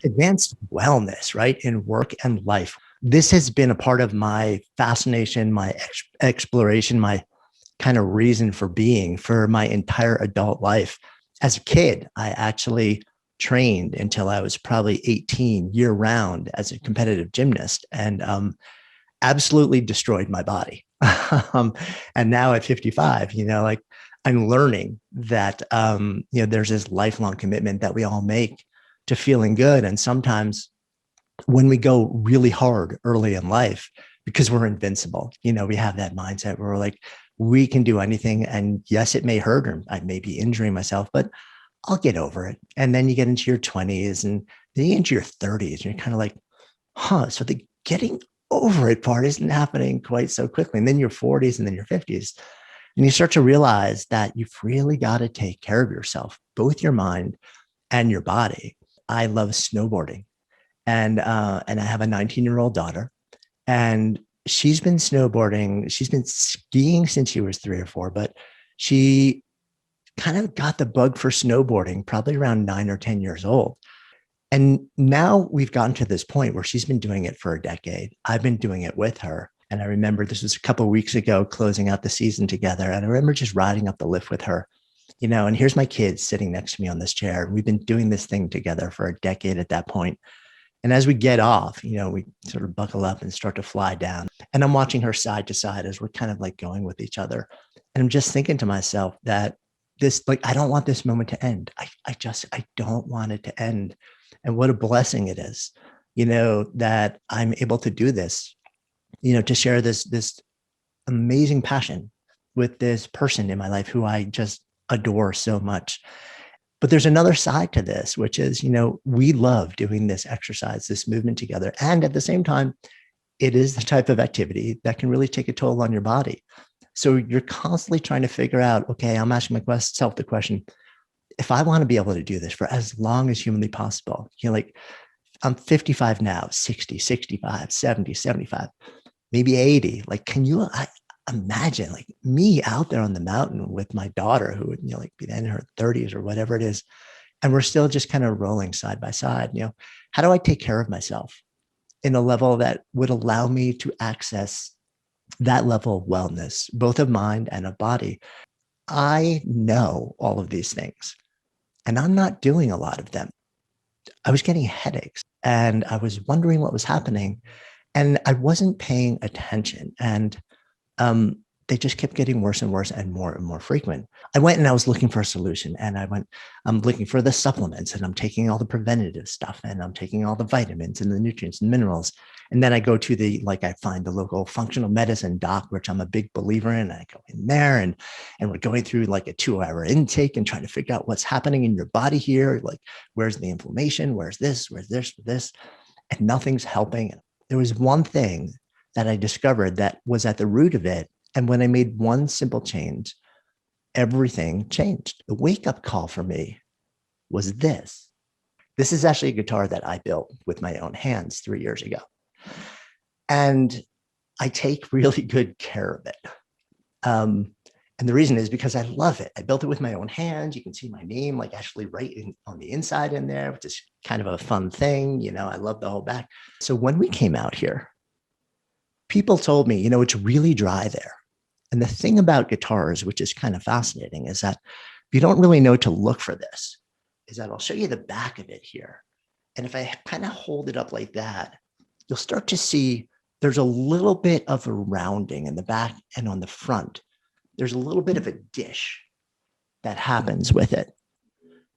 Advanced wellness, right? In work and life. This has been a part of my fascination, my exploration, my kind of reason for being for my entire adult life. As a kid, I actually trained until I was probably 18 year round as a competitive gymnast and absolutely destroyed my body. And now at 55, like I'm learning that, there's this lifelong commitment that we all make to feeling good. And sometimes when we go really hard early in life, because we're invincible, we have that mindset where we're like, we can do anything. And yes, it may hurt or I may be injuring myself, but I'll get over it. And then you get into your 20s and then you get into your 30s and you're kind of like, so the getting over it part isn't happening quite so quickly. And then your 40s and then your 50s. And you start to realize that you've really got to take care of yourself, both your mind and your body. I love snowboarding. And I have a 19-year-old daughter, and she's been snowboarding. She's been skiing since she was 3 or 4, but she kind of got the bug for snowboarding probably around 9 or 10 years old. And now we've gotten to this point where she's been doing it for a decade. I've been doing it with her. And I remember this was a couple of weeks ago, closing out the season together. And I remember just riding up the lift with her, and here's my kids sitting next to me on this chair. We've been doing this thing together for a decade at that point. And as we get off, we sort of buckle up and start to fly down. And I'm watching her side to side as we're kind of like going with each other. And I'm just thinking to myself that I don't want this moment to end. I don't want it to end. And what a blessing it is, that I'm able to do this, to share this amazing passion with this person in my life who I just adore so much. But there's another side to this, which is, we love doing this exercise, this movement together. And at the same time, it is the type of activity that can really take a toll on your body. So you're constantly trying to figure out, okay, I'm asking myself the question, if I want to be able to do this for as long as humanly possible, like I'm 55 now, 60, 65, 70, 75, maybe 80. Like, can you imagine like me out there on the mountain with my daughter who would, like be in her 30s or whatever it is. And we're still just kind of rolling side by side. How do I take care of myself in a level that would allow me to access that level of wellness, both of mind and of body? I know all of these things and I'm not doing a lot of them. I was getting headaches and I was wondering what was happening and I wasn't paying attention. And they just kept getting worse and worse and more frequent. I went and I was looking for a solution and I'm looking for the supplements and I'm taking all the preventative stuff and I'm taking all the vitamins and the nutrients and minerals. And then I go to I find the local functional medicine doc, which I'm a big believer in. I go in there and we're going through like a 2-hour intake and trying to figure out what's happening in your body here. Like, where's the inflammation? Where's this? And nothing's helping. There was one thing that I discovered that was at the root of it. And when I made one simple change, everything changed. The wake-up call for me was this. This is actually a guitar that I built with my own hands 3 years ago. And I take really good care of it. And the reason is because I love it. I built it with my own hands. You can see my name actually on the inside in there, which is kind of a fun thing. I love the whole back. So when we came out here, people told me, it's really dry there. And the thing about guitars, which is kind of fascinating, is that you don't really know to look for this, is that I'll show you the back of it here. And if I kind of hold it up like that, you'll start to see there's a little bit of a rounding in the back and on the front. There's a little bit of a dish that happens with it.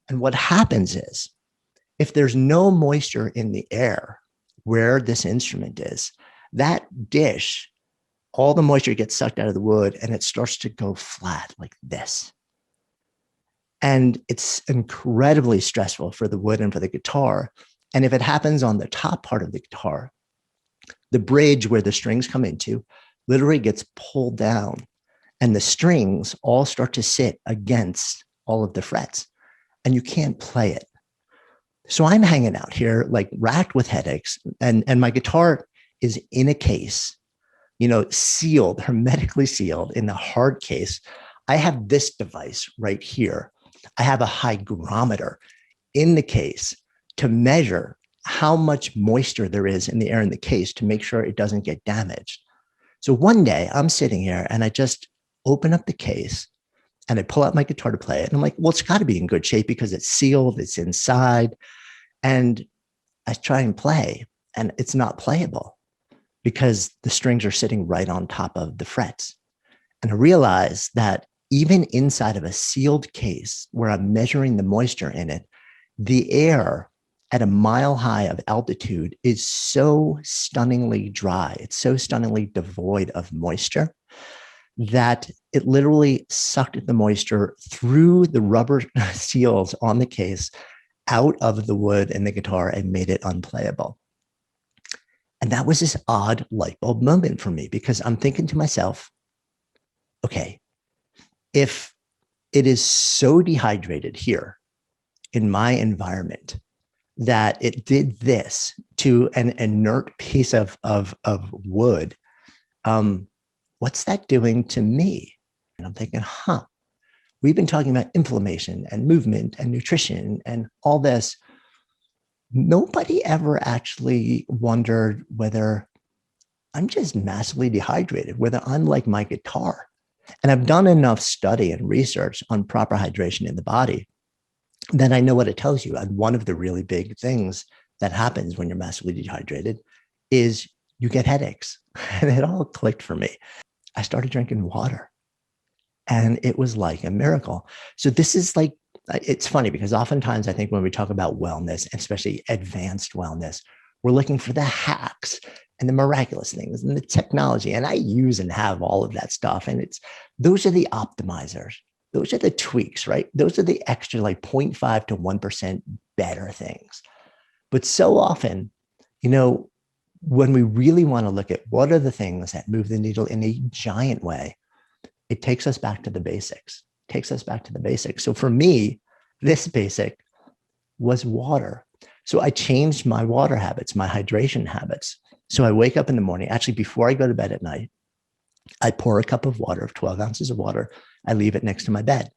And what happens is, if there's no moisture in the air where this instrument is, that dish, all the moisture gets sucked out of the wood and it starts to go flat like this. And it's incredibly stressful for the wood and for the guitar. And if it happens on the top part of the guitar, the bridge where the strings come into literally gets pulled down and the strings all start to sit against all of the frets and you can't play it. So I'm hanging out here racked with headaches and my guitar is in a case, sealed, hermetically sealed in the hard case. I have this device right here. I have a hygrometer in the case to measure how much moisture there is in the air in the case to make sure it doesn't get damaged. So one day I'm sitting here and I just open up the case and I pull out my guitar to play it. And I'm like, well, it's got to be in good shape because it's sealed, it's inside. And I try and play and it's not playable because the strings are sitting right on top of the frets. And I realize that even inside of a sealed case where I'm measuring the moisture in it, the air at a mile high of altitude is so stunningly dry. It's so stunningly devoid of moisture that it literally sucked the moisture through the rubber seals on the case out of the wood and the guitar and made it unplayable. And that was this odd light bulb moment for me because I'm thinking to myself, okay, if it is so dehydrated here in my environment that it did this to an inert piece of wood, what's that doing to me? And I'm thinking, we've been talking about inflammation and movement and nutrition and all this. Nobody ever actually wondered whether I'm just massively dehydrated, whether I'm like my guitar. And I've done enough study and research on proper hydration in the body that I know what it tells you. And one of the really big things that happens when you're massively dehydrated is you get headaches. And it all clicked for me. I started drinking water and it was like a miracle. So this is like, it's funny because oftentimes I think when we talk about wellness, especially advanced wellness, we're looking for the hacks and the miraculous things and the technology. And I use and have all of that stuff. And those are the optimizers. Those are the tweaks, right? Those are the extra like 0.5 to 1% better things. But so often, when we really want to look at what are the things that move the needle in a giant way, it takes us back to the basics. So for me, this basic was water. So I changed my water habits, my hydration habits. So I wake up in the morning, actually before I go to bed at night, I pour a cup of water, 12 ounces of water. I leave it next to my bed.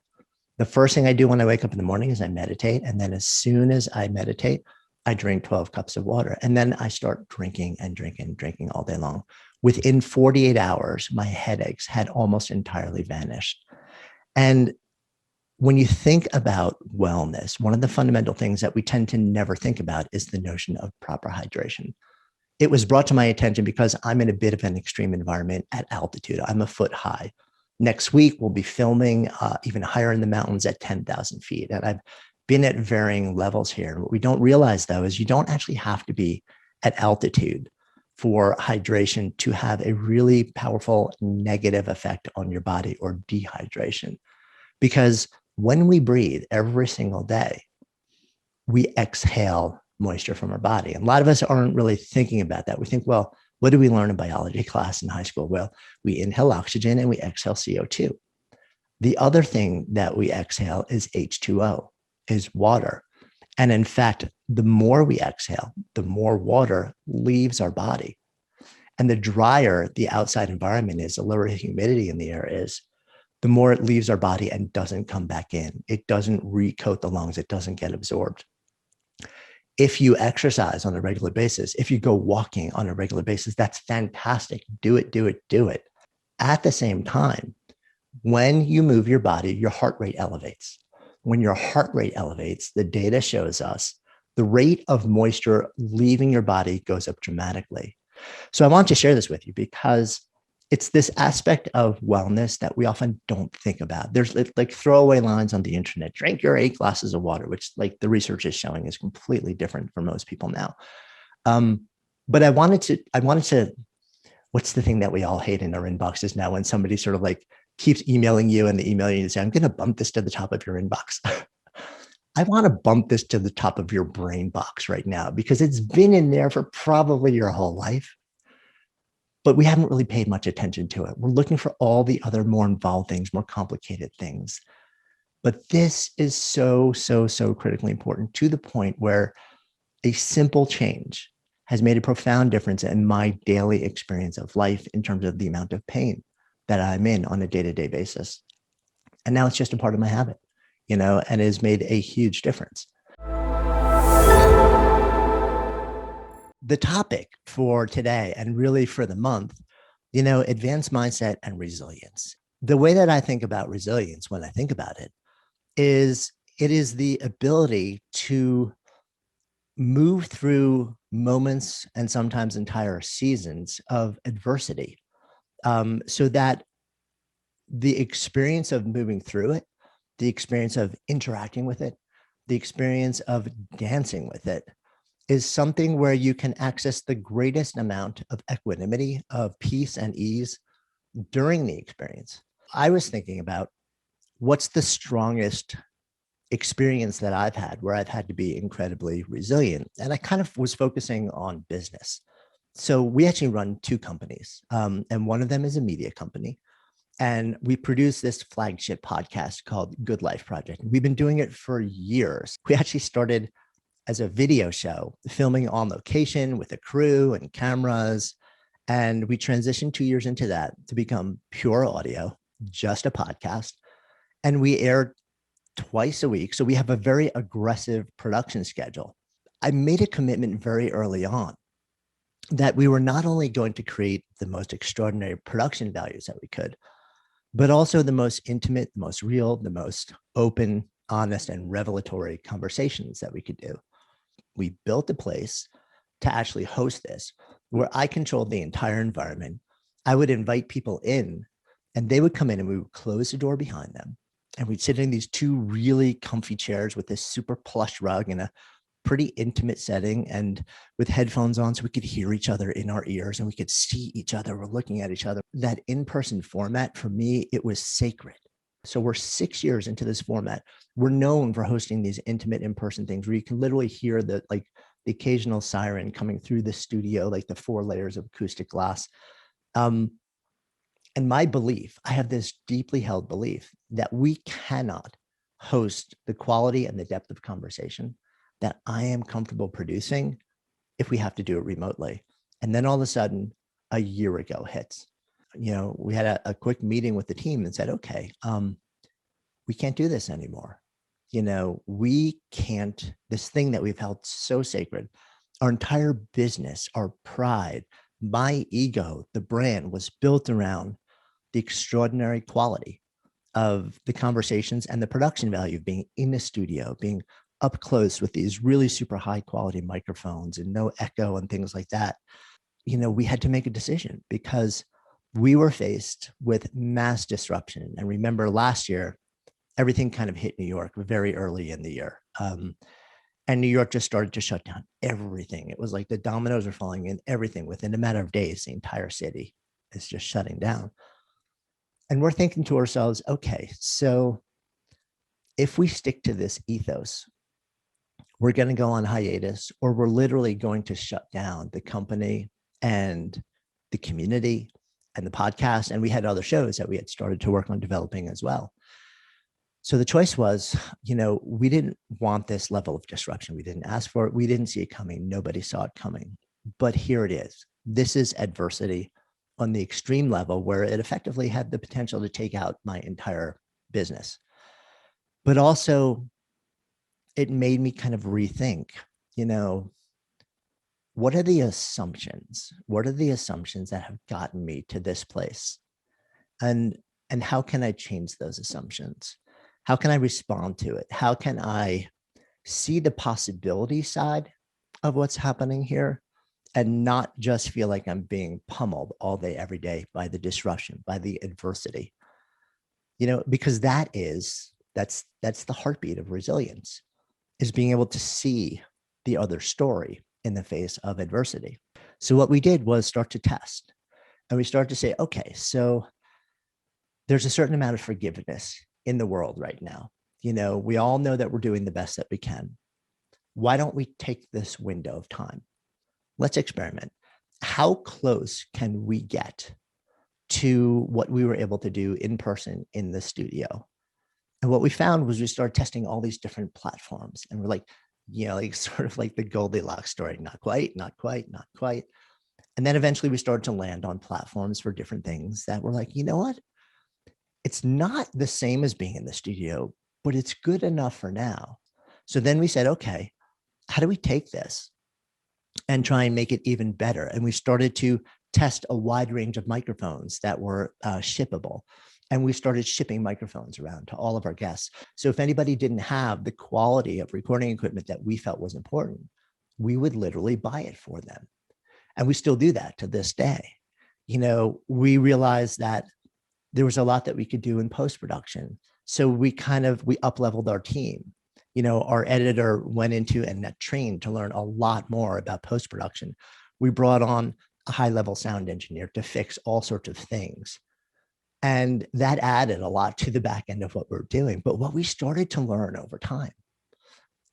The first thing I do when I wake up in the morning is I meditate. And then as soon as I meditate, I drink 12 cups of water. And then I start drinking all day long. Within 48 hours, my headaches had almost entirely vanished. And when you think about wellness, one of the fundamental things that we tend to never think about is the notion of proper hydration. It was brought to my attention because I'm in a bit of an extreme environment at altitude. I'm a foot high. Next week, we'll be filming even higher in the mountains at 10,000 feet. And I've been at varying levels here. And what we don't realize, though, is you don't actually have to be at altitude for hydration to have a really powerful negative effect on your body or dehydration. Because when we breathe every single day, we exhale moisture from our body. And a lot of us aren't really thinking about that. We think, well, what do we learn in biology class in high school? Well, we inhale oxygen and we exhale CO2. The other thing that we exhale is H2O, is water. And in fact, the more we exhale, the more water leaves our body. And the drier the outside environment is, the lower the humidity in the air is, the more it leaves our body and doesn't come back in. It doesn't recoat the lungs. It doesn't get absorbed. If you exercise on a regular basis, if you go walking on a regular basis, that's fantastic. Do it. At the same time, when you move your body, your heart rate elevates. When your heart rate elevates, the data shows us the rate of moisture leaving your body goes up dramatically. So I want to share this with you because it's this aspect of wellness that we often don't think about. There's like throwaway lines on the internet, drink your 8 glasses of water, which like the research is showing is completely different for most people now. But I wanted to, what's the thing that we all hate in our inboxes now when somebody sort of like keeps emailing you and the email you say, I'm going to bump this to the top of your inbox. I want to bump this to the top of your brain box right now because it's been in there for probably your whole life. But we haven't really paid much attention to it. We're looking for all the other more involved things, more complicated things. But this is so critically important to the point where a simple change has made a profound difference in my daily experience of life in terms of the amount of pain that I'm in on a day-to-day basis. And now it's just a part of my habit, and it has made a huge difference. The topic for today and really for the month, advanced mindset and resilience. The way that I think about resilience when I think about it is the ability to move through moments and sometimes entire seasons of adversity, so that the experience of moving through it, the experience of interacting with it, the experience of dancing with it is something where you can access the greatest amount of equanimity, of peace and ease during the experience. I was thinking about what's the strongest experience that I've had where I've had to be incredibly resilient. And I kind of was focusing on business. So we actually run two companies, and one of them is a media company. And we produce this flagship podcast called Good Life Project. We've been doing it for years. We actually started as a video show, filming on location with a crew and cameras. And we transitioned 2 years into that to become pure audio, just a podcast. And we aired twice a week. So we have a very aggressive production schedule. I made a commitment very early on that we were not only going to create the most extraordinary production values that we could, but also the most intimate, the most real, the most open, honest, and revelatory conversations that we could do. We built a place to actually host this where I controlled the entire environment. I would invite people in and they would come in and we would close the door behind them. And we'd sit in these two really comfy chairs with this super plush rug in a pretty intimate setting and with headphones on so we could hear each other in our ears and we could see each other. We're looking at each other. That in-person format, for me, it was sacred. So we're 6 years into this format. We're known for hosting these intimate in-person things where you can literally hear the occasional siren coming through the studio, like the 4 layers of acoustic glass. And my belief, I have this deeply held belief that we cannot host the quality and the depth of conversation that I am comfortable producing if we have to do it remotely. And then all of a sudden, a year ago hits. We had a quick meeting with the team and said, okay, we can't do this anymore. We can't, this thing that we've held so sacred, our entire business, our pride, my ego, the brand was built around the extraordinary quality of the conversations and the production value of being in the studio, being up close with these really super high quality microphones and no echo and things like that. We had to make a decision because we were faced with mass disruption. And remember last year, everything kind of hit New York very early in the year. And New York just started to shut down everything. It was like the dominoes were falling in everything. Within a matter of days, the entire city is just shutting down. And we're thinking to ourselves, okay, so if we stick to this ethos, we're going to go on hiatus, or we're literally going to shut down the company and the community and the podcast. And we had other shows that we had started to work on developing as well. So the choice was, we didn't want this level of disruption. We didn't ask for it. We didn't see it coming. Nobody saw it coming. But here it is. This is adversity on the extreme level where it effectively had the potential to take out my entire business. But also, it made me kind of rethink, what are the assumptions? What are the assumptions that have gotten me to this place? And how can I change those assumptions? How can I respond to it? How can I see the possibility side of what's happening here and not just feel like I'm being pummeled all day, every day by the disruption, by the adversity? Because that's the heartbeat of resilience, is being able to see the other story in the face of adversity. So what we did was start to test, and we started to say, okay, so there's a certain amount of forgiveness in the world right now. We all know that we're doing the best that we can. Why don't we take this window of time? Let's experiment. How close can we get to what we were able to do in person in the studio? And what we found was we started testing all these different platforms, and we're like, sort of like the Goldilocks story, not quite, not quite, not quite. And then eventually we started to land on platforms for different things that were like, you know what? It's not the same as being in the studio, but it's good enough for now. So then we said, okay, how do we take this and try and make it even better. And we started to test a wide range of microphones that were shippable. And we started shipping microphones around to all of our guests. So if anybody didn't have the quality of recording equipment that we felt was important, we would literally buy it for them. And we still do that to this day. We realized that there was a lot that we could do in post-production. So we up-leveled our team. Our editor went into and trained to learn a lot more about post-production. We brought on a high-level sound engineer to fix all sorts of things. And that added a lot to the back end of what we're doing. But what we started to learn over time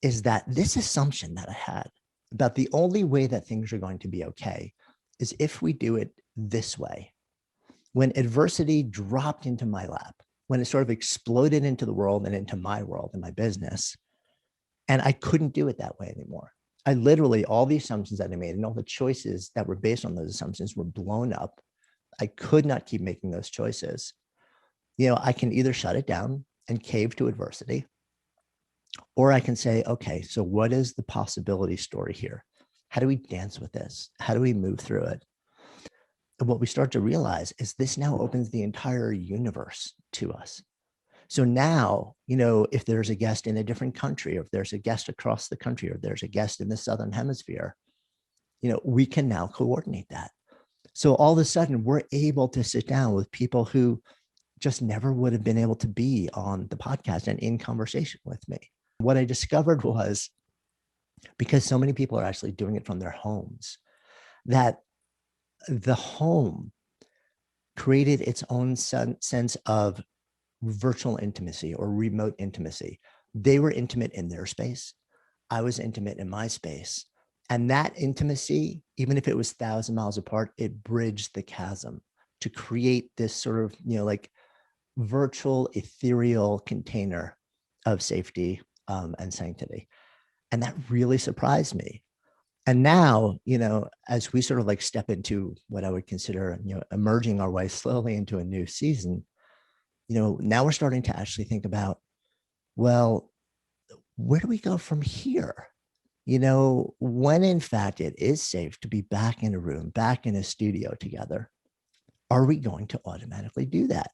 is that this assumption that I had about the only way that things are going to be okay is if we do it this way. When adversity dropped into my lap, when it sort of exploded into the world and into my world and my business, and I couldn't do it that way anymore. I literally, all the assumptions that I made and all the choices that were based on those assumptions were blown up. I could not keep making those choices. I can either shut it down and cave to adversity, or I can say, okay, so what is the possibility story here? How do we dance with this? How do we move through it? And what we start to realize is this now opens the entire universe to us. So now, if there's a guest in a different country, or if there's a guest across the country, or there's a guest in the Southern Hemisphere, we can now coordinate that. So all of a sudden, we're able to sit down with people who just never would have been able to be on the podcast and in conversation with me. What I discovered was, because so many people are actually doing it from their homes, that the home created its own sense of virtual intimacy or remote intimacy. They were intimate in their space. I was intimate in my space. And that intimacy, even if it was 1,000 miles apart, it bridged the chasm to create this sort of, virtual ethereal container of safety and sanctity. And that really surprised me. And now, as we sort of step into what I would consider, emerging our way slowly into a new season, now we're starting to actually think about, well, where do we go from here? When in fact it is safe to be back in a room, back in a studio together, are we going to automatically do that?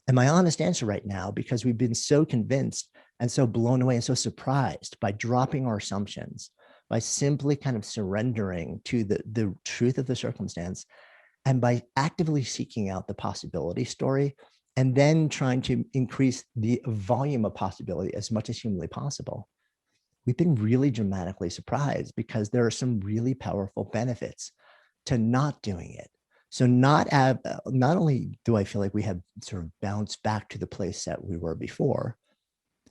And my honest answer right now, because we've been so convinced and so blown away and so surprised by dropping our assumptions, by simply kind of surrendering to the truth of the circumstance, and by actively seeking out the possibility story, and then trying to increase the volume of possibility as much as humanly possible, we've been really dramatically surprised, because there are some really powerful benefits to not doing it. So not only do I feel like we have sort of bounced back to the place that we were before,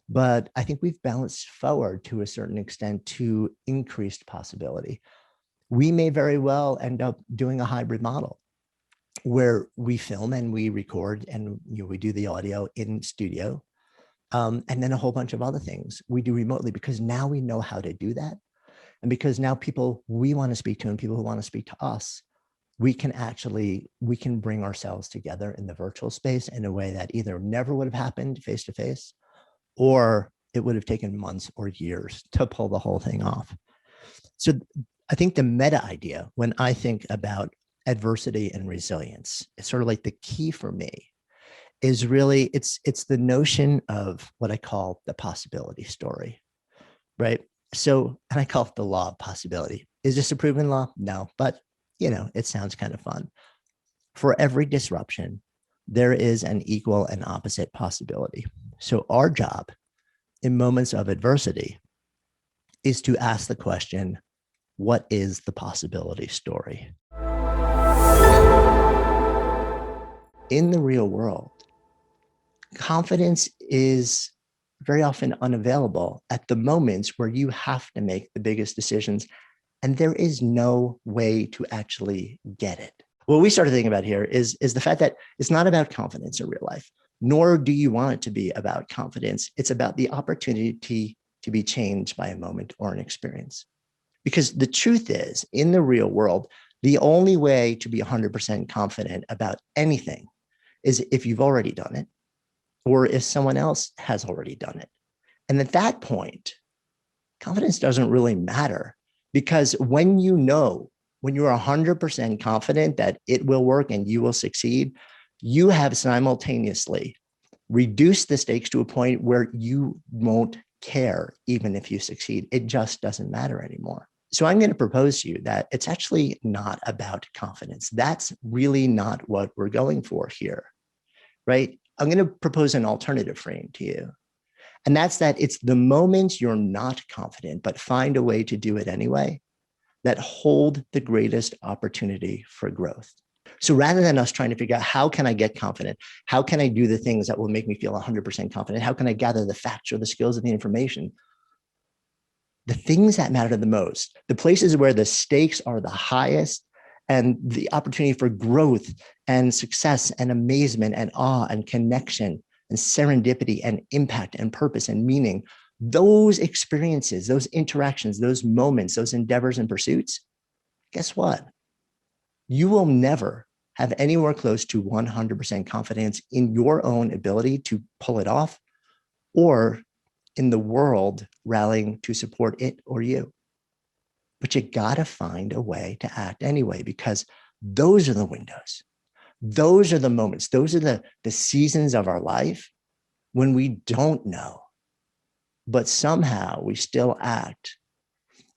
but I think we've bounced forward to a certain extent to increased possibility. We may very well end up doing a hybrid model where we film and we record and we do the audio in studio. And then a whole bunch of other things we do remotely, because now we know how to do that. And because now people we want to speak to and people who want to speak to us, we can bring ourselves together in the virtual space in a way that either never would have happened face to face, or it would have taken months or years to pull the whole thing off. So I think the meta idea, when I think about adversity and resilience, it's sort of like the key for me is really, it's the notion of what I call the possibility story, right? So, and I call it the law of possibility. Is this a proven law? No, but it sounds kind of fun. For every disruption, there is an equal and opposite possibility. So our job in moments of adversity is to ask the question, what is the possibility story? In the real world, confidence is very often unavailable at the moments where you have to make the biggest decisions, and there is no way to actually get it. What we started thinking about here is the fact that it's not about confidence in real life, nor do you want it to be about confidence. It's about the opportunity to be changed by a moment or an experience. Because the truth is, in the real world, the only way to be 100% confident about anything is if you've already done it, or if someone else has already done it. And at that point, confidence doesn't really matter, Because when you know, when you're 100% confident that it will work and you will succeed, you have simultaneously reduced the stakes to a point where you won't care even if you succeed. It just doesn't matter anymore. So I'm going to propose to you that it's actually not about confidence. That's really not what we're going for here, right? I'm going to propose an alternative frame to you. And that's that it's the moments you're not confident, but find a way to do it anyway, that hold the greatest opportunity for growth. So rather than us trying to figure out how can I get confident? How can I do the things that will make me feel 100% confident? How can I gather the facts or the skills or the information? The things that matter the most, the places where the stakes are the highest and the opportunity for growth and success and amazement and awe and connection and serendipity and impact and purpose and meaning, those experiences, those interactions, those moments, those endeavors and pursuits, guess what? You will never have anywhere close to 100% confidence in your own ability to pull it off or in the world rallying to support it or you. But you got to find a way to act anyway, because those are the windows. Those are the moments. Those are the seasons of our life when we don't know, but somehow we still act.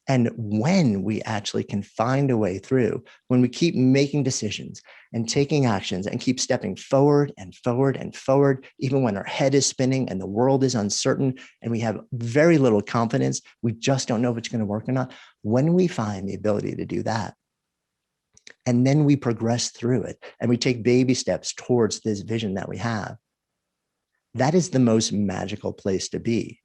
And when we actually can find a way through, when we keep making decisions and taking actions and keep stepping forward and forward and forward, even when our head is spinning and the world is uncertain and we have very little confidence, we just don't know if it's going to work or not. When we find the ability to do that, and then we progress through it and we take baby steps towards this vision that we have, that is the most magical place to be.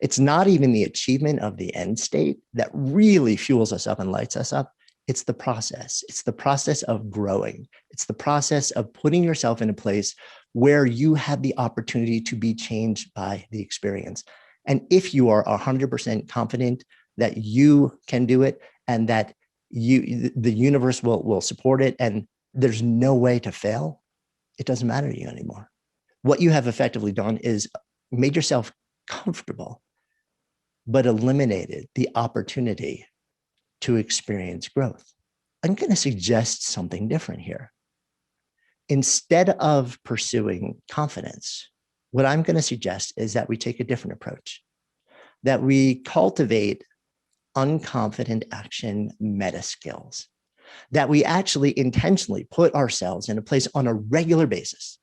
It's not even the achievement of the end state that really fuels us up and lights us up. It's the process. It's the process of growing. It's the process of putting yourself in a place where you have the opportunity to be changed by the experience. And if you are 100% confident that you can do it and that the universe will support it and there's no way to fail, it doesn't matter to you anymore. What you have effectively done is made yourself comfortable, but eliminated the opportunity to experience growth. I'm going to suggest something different here. Instead of pursuing confidence, what I'm going to suggest is that we take a different approach, that we cultivate unconfident action meta skills, that we actually intentionally put ourselves in a place on a regular basis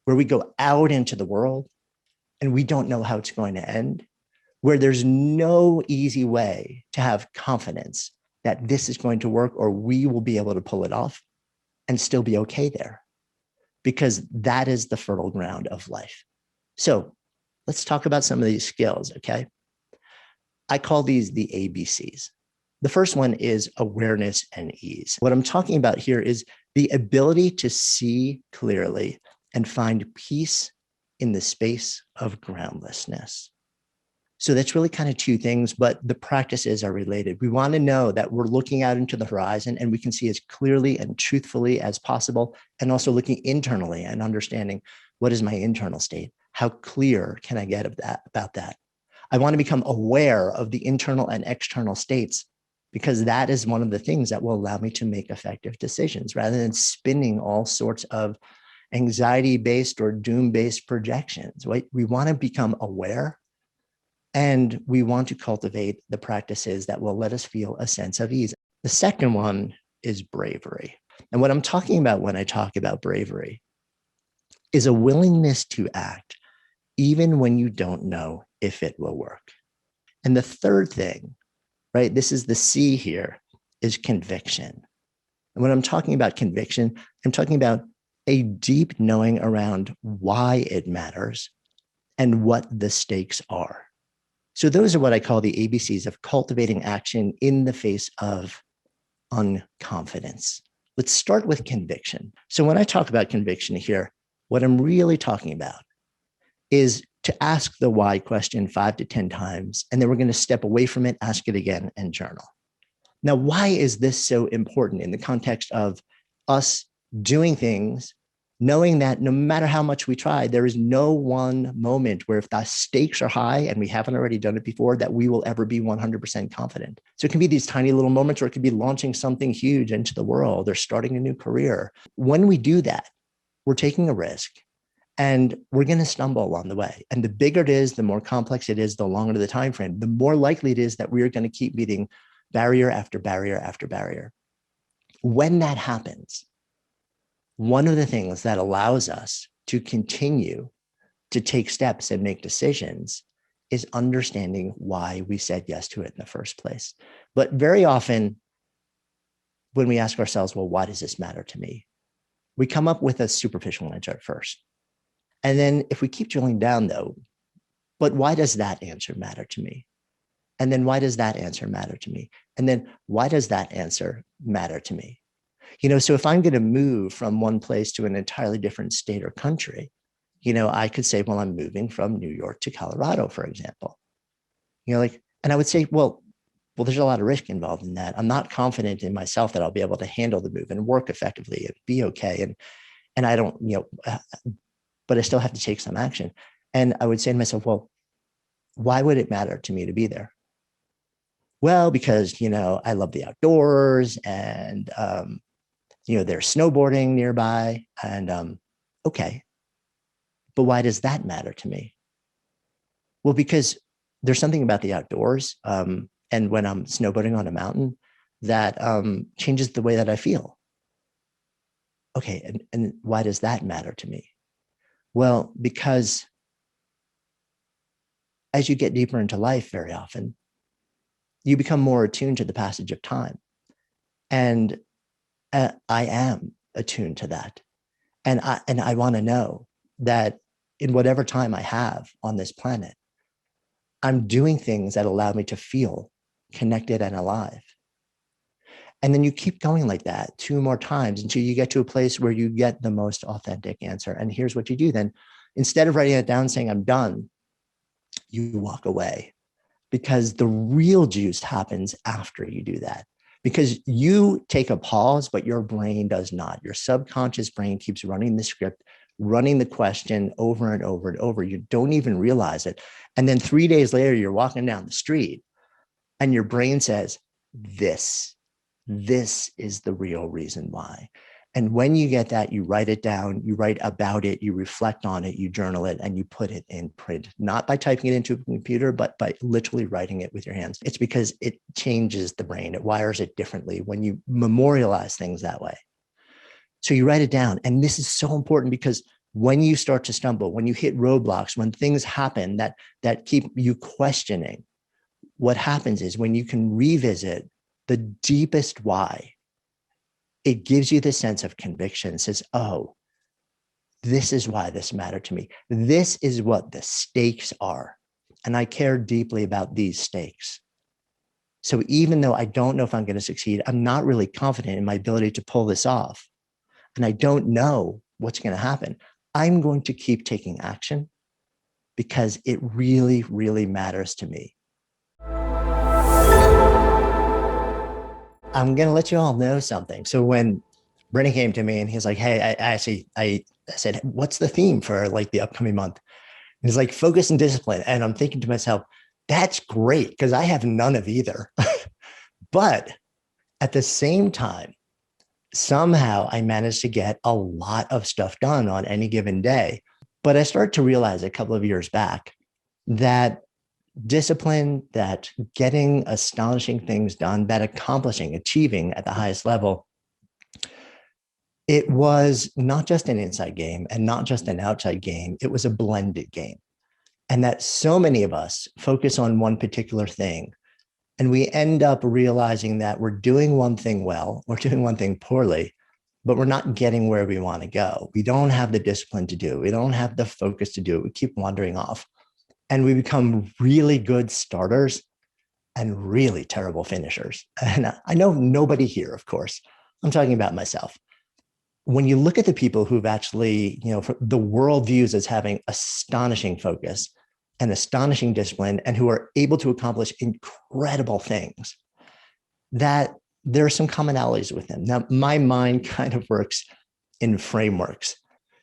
where we go out into the world and we don't know how it's going to end, where there's no easy way to have confidence that this is going to work or we will be able to pull it off and still be okay there, because that is the fertile ground of life. So let's talk about some of these skills, okay? I call these the ABCs. The first one is awareness and ease. What I'm talking about here is the ability to see clearly and find peace in the space of groundlessness. So that's really kind of two things, but the practices are related. We want to know that we're looking out into the horizon and we can see as clearly and truthfully as possible, and also looking internally and understanding what is my internal state? How clear can I get about that? I want to become aware of the internal and external states, because that is one of the things that will allow me to make effective decisions rather than spinning all sorts of anxiety-based or doom-based projections, right? We want to become aware, and we want to cultivate the practices that will let us feel a sense of ease. The second one is bravery. And what I'm talking about when I talk about bravery is a willingness to act even when you don't know if it will work. And the third thing, right, this is the C here, is conviction. And when I'm talking about conviction, I'm talking about a deep knowing around why it matters and what the stakes are. So those are what I call the ABCs of cultivating action in the face of unconfidence. Let's start with conviction. So when I talk about conviction here, what I'm really talking about is to ask the why question 5 to 10 times, and then we're going to step away from it, ask it again, and journal. Now, why is this so important in the context of us doing things knowing that no matter how much we try, there is no one moment where if the stakes are high and we haven't already done it before, that we will ever be 100% confident. So it can be these tiny little moments, or it could be launching something huge into the world or starting a new career. When we do that, we're taking a risk and we're going to stumble along the way. And the bigger it is, the more complex it is, the longer the time frame, the more likely it is that we are going to keep meeting barrier after barrier after barrier. When that happens, one of the things that allows us to continue to take steps and make decisions is understanding why we said yes to it in the first place. But very often, when we ask ourselves, well, why does this matter to me? We come up with a superficial answer at first. And then if we keep drilling down though, but why does that answer matter to me? And then why does that answer matter to me? And then why does that answer matter to me? So if I'm going to move from one place to an entirely different state or country, I could say, well, I'm moving from New York to Colorado, for example. And I would say, well, there's a lot of risk involved in that. I'm not confident in myself that I'll be able to handle the move and work effectively and be okay. And I don't, but I still have to take some action. And I would say to myself, well, why would it matter to me to be there? Well, because, I love the outdoors and, there's snowboarding nearby and, okay. But why does that matter to me? Well, because there's something about the outdoors. And when I'm snowboarding on a mountain that changes the way that I feel. Okay. And why does that matter to me? Well, because as you get deeper into life, very often, you become more attuned to the passage of time. And I am attuned to that. And I want to know that in whatever time I have on this planet, I'm doing things that allow me to feel connected and alive. And then you keep going like that 2 more times until you get to a place where you get the most authentic answer. And here's what you do then. Instead of writing it down saying, I'm done, you walk away, because the real juice happens after you do that. Because you take a pause, but your brain does not. Your subconscious brain keeps running the script, running the question over and over and over. You don't even realize it. And then 3 days later, you're walking down the street and your brain says, this is the real reason why. And when you get that, you write it down, you write about it, you reflect on it, you journal it, and you put it in print, not by typing it into a computer, but by literally writing it with your hands. It's because it changes the brain. It wires it differently when you memorialize things that way. So you write it down. And this is so important because when you start to stumble, when you hit roadblocks, when things happen that keep you questioning, what happens is when you can revisit the deepest why, it gives you the sense of conviction. It says, oh, this is why this mattered to me. This is what the stakes are. And I care deeply about these stakes. So even though I don't know if I'm going to succeed, I'm not really confident in my ability to pull this off. And I don't know what's going to happen. I'm going to keep taking action because it really, really matters to me. I'm going to let you all know something. So when Brennan came to me and he's like, hey, I said, what's the theme for like the upcoming month? And he's like, focus and discipline. And I'm thinking to myself, that's great because I have none of either. But at the same time, somehow I managed to get a lot of stuff done on any given day. But I started to realize a couple of years back that discipline, that getting astonishing things done, that achieving at the highest level, it was not just an inside game and not just an outside game. It was a blended game. And that so many of us focus on one particular thing. And we end up realizing that we're doing one thing well, we're doing one thing poorly, but we're not getting where we want to go. We don't have the discipline to do it. We don't have the focus to do it. We keep wandering off. And we become really good starters and really terrible finishers. And I know nobody here, of course, I'm talking about myself. When you look at the people who've actually, the world views as having astonishing focus and astonishing discipline and who are able to accomplish incredible things, that there are some commonalities with them. Now, my mind kind of works in frameworks.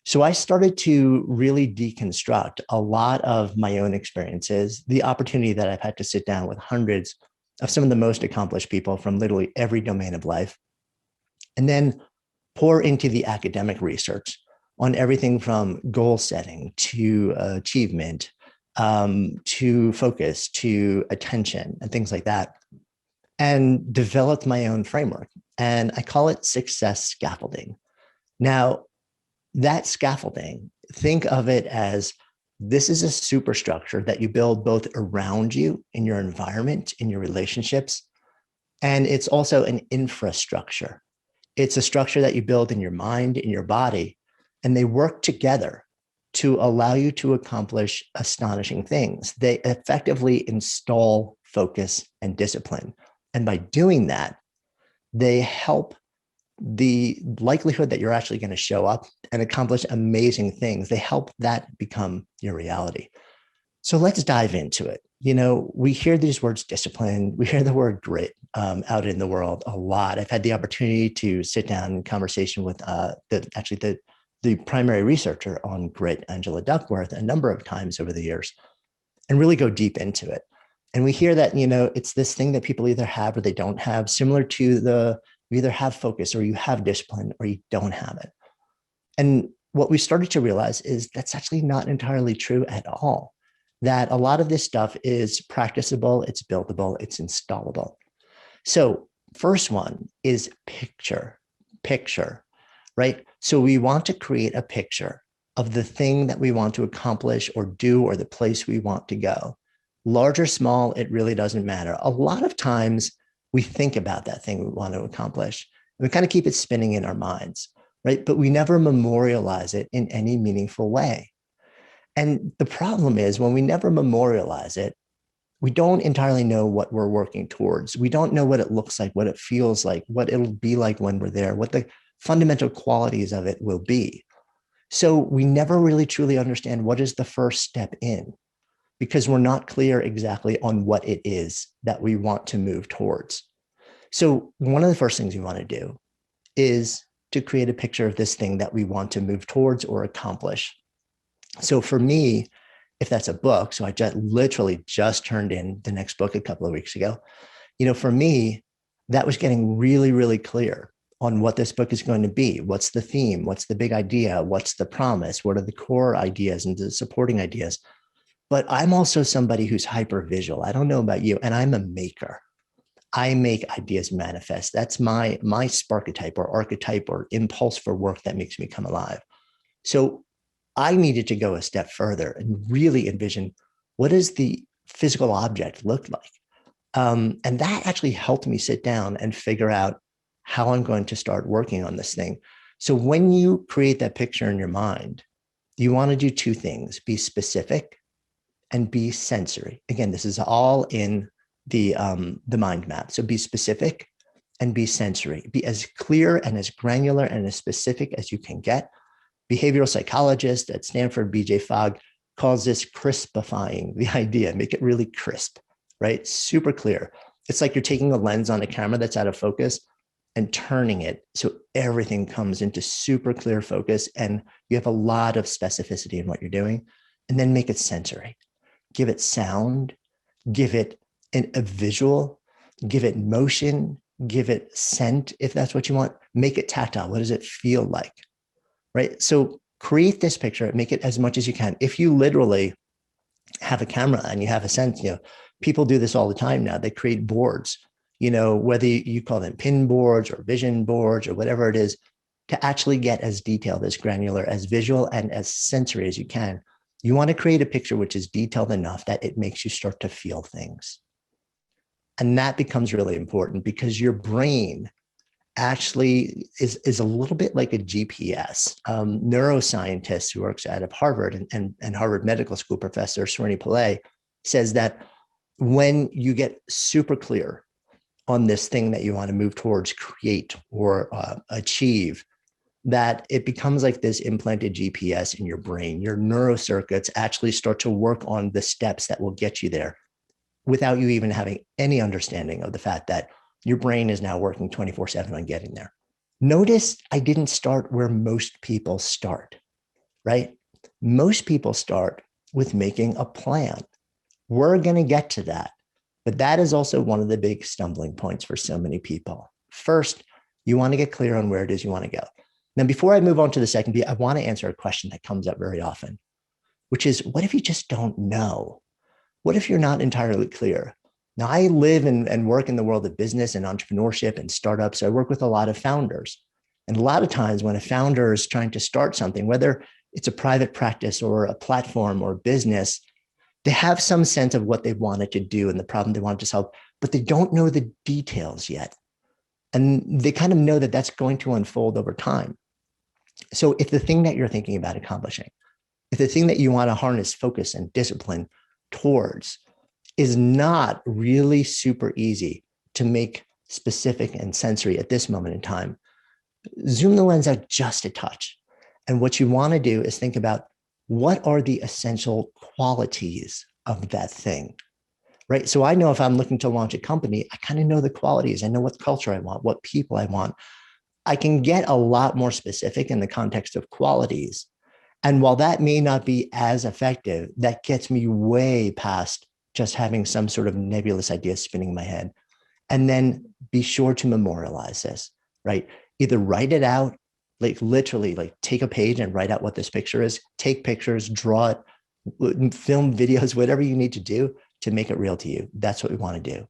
So I started to really deconstruct a lot of my own experiences, the opportunity that I've had to sit down with hundreds of some of the most accomplished people from literally every domain of life, and then pour into the academic research on everything from goal setting to achievement, to focus, to attention, and things like that, and developed my own framework. And I call it success scaffolding. Now, that scaffolding, think of it as this is a superstructure that you build both around you in your environment, in your relationships, and it's also an infrastructure. It's a structure that you build in your mind, in your body, and they work together to allow you to accomplish astonishing things. They effectively install focus and discipline. And by doing that, they help the likelihood that you're actually going to show up and accomplish amazing things. They help that become your reality. So let's dive into it. We hear these words discipline, we hear the word grit out in the world a lot. I've had the opportunity to sit down in conversation with the primary researcher on grit, Angela Duckworth, a number of times over the years, and really go deep into it. And we hear that, it's this thing that people either have or they don't have, similar to you either have focus or you have discipline or you don't have it. And what we started to realize is that's actually not entirely true at all. That a lot of this stuff is practicable, it's buildable, it's installable. So first one is picture, right? So we want to create a picture of the thing that we want to accomplish or do, or the place we want to go. Large or small, it really doesn't matter. A lot of times we think about that thing we want to accomplish, and we kind of keep it spinning in our minds, right? But we never memorialize it in any meaningful way. And the problem is when we never memorialize it, we don't entirely know what we're working towards. We don't know what it looks like, what it feels like, what it'll be like when we're there, what the fundamental qualities of it will be. So we never really truly understand what is the first step in, because we're not clear exactly on what it is that we want to move towards. So one of the first things we want to do is to create a picture of this thing that we want to move towards or accomplish. So for me, if that's a book, so I literally just turned in the next book a couple of weeks ago, for me, that was getting really, really clear on what this book is going to be. What's the theme? What's the big idea? What's the promise? What are the core ideas and the supporting ideas? But I'm also somebody who's hyper visual. I don't know about you, and I'm a maker. I make ideas manifest. That's my sparketype or archetype or impulse for work that makes me come alive. So I needed to go a step further and really envision, what does the physical object look like? And that actually helped me sit down and figure out how I'm going to start working on this thing. So when you create that picture in your mind, you want to do two things: be specific and be sensory. Again, this is all in the mind map. So be specific and be sensory. Be as clear and as granular and as specific as you can get. Behavioral psychologist at Stanford, BJ Fogg, calls this crispifying, the idea, make it really crisp, right? Super clear. It's like you're taking a lens on a camera that's out of focus and turning it so everything comes into super clear focus and you have a lot of specificity in what you're doing. And then make it sensory. Give it sound, give it a visual, give it motion, give it scent, if that's what you want. Make it tactile. What does it feel like? Right? So create this picture, make it as much as you can. If you literally have a camera and you have a sense, people do this all the time now. They create boards, whether you call them pin boards or vision boards or whatever it is, to actually get as detailed, as granular, as visual, and as sensory as you can. You want to create a picture which is detailed enough that it makes you start to feel things. And that becomes really important because your brain actually is a little bit like a GPS. Neuroscientist who works out of Harvard and Harvard Medical School professor Srini Pillay says that when you get super clear on this thing that you want to move towards, create, or achieve, that it becomes like this implanted GPS in your brain. Your neurocircuits actually start to work on the steps that will get you there without you even having any understanding of the fact that your brain is now working 24/7 on getting there. Notice I didn't start where most people start. right? Most people start with making a plan. We're going to get to that. But that is also one of the big stumbling points for so many people. First, you want to get clear on where it is you want to go. Now, before I move on to the second piece, I want to answer a question that comes up very often, which is, what if you just don't know? What if you're not entirely clear? Now, I live and work in the world of business and entrepreneurship and startups. So I work with a lot of founders. And a lot of times when a founder is trying to start something, whether it's a private practice or a platform or business, they have some sense of what they wanted to do and the problem they wanted to solve, but they don't know the details yet. And they kind of know that that's going to unfold over time. So if the thing that you're thinking about accomplishing, if the thing that you want to harness focus and discipline towards is not really super easy to make specific and sensory at this moment in time, zoom the lens out just a touch. And what you want to do is think about, what are the essential qualities of that thing, right? So I know if I'm looking to launch a company, I kind of know the qualities. I know what culture I want, what people I want. I can get a lot more specific in the context of qualities. And while that may not be as effective, that gets me way past just having some sort of nebulous idea spinning in my head. And then be sure to memorialize this, right? Either write it out, like literally like take a page and write out what this picture is, take pictures, draw it, film videos, whatever you need to do to make it real to you. That's what we want to do.